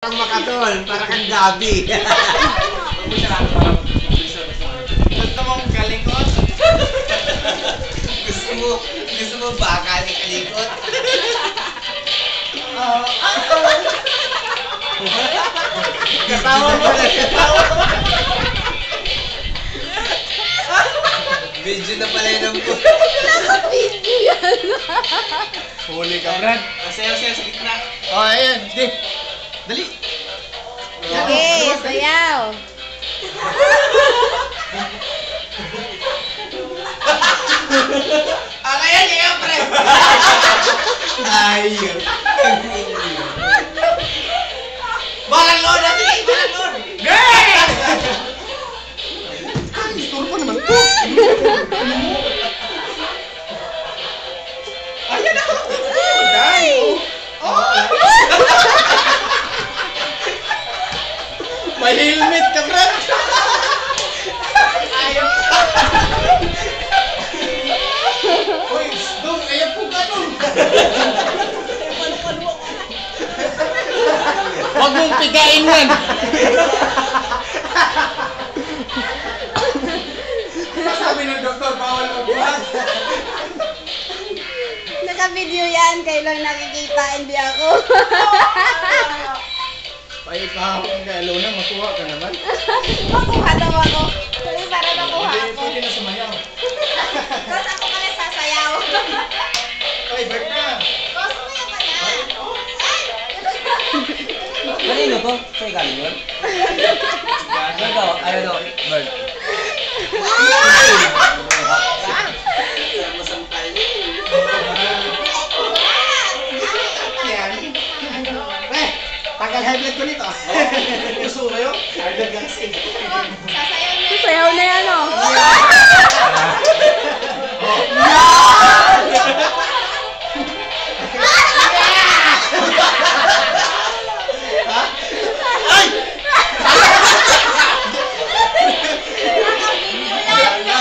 Ang makatol, para kang gabi. Gusto mong kalikot? gusto mo ba kalikot? Katawa mo. Video na pala yun ang po. Naka-video yan. Huli ka, Brad. Sayaw-sayaw sa gitna. Oh, ayan. Di. Dali. Sige, sayaw. Kaya niya, pre. Ayun. Balang load na, sige. Balang load. Turpo naman po. Ayan na. Ay! May helmet ka, Brad. Ayaw. Uy, dong, ayaw po ka, dong. Huwag mong pigain yan. Sabi ng doktor, bawal magbuhat. Naka-video yan. Kailan nakikita, hindi ako. Ay, kahapon kay Alona, makuha ka naman. Makuha daw ako. Sorry, para makuha ako. Pwede na sumayaw. Tapos ako pala sasayaw. Ay, back na. Tapos sumayaw ka na. Kanino to? Sa'yo galing yun? Ikaw, ano, Bird? Yan. Tagal high blood ko nito. Gusto mo kayo? High blood kasi. Sasayaw na. Sayaw na yan, oh.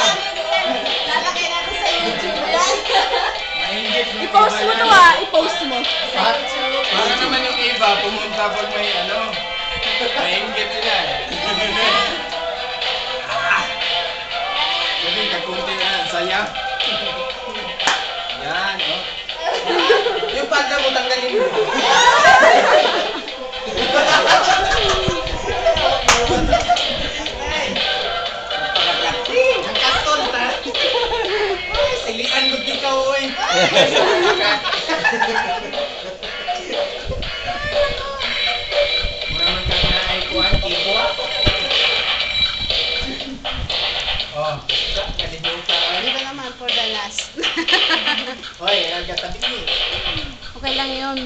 Lalagay natin sa YouTube yan. I-post mo to, ah. I-post mo. Para naman yung iba, pumunta pag may ano. Maingit sila eh. Sabi, kakunti na, saya. Yan, oh. Yung panda mo, tanggalin mo. Ang kaston, ta. Silian mo di ka, oy. Muraman ka na ay kuhan, tipo. Oh, kalibo ka. Dito naman for the last. Hoy, nagkatabi. Okay lang yun.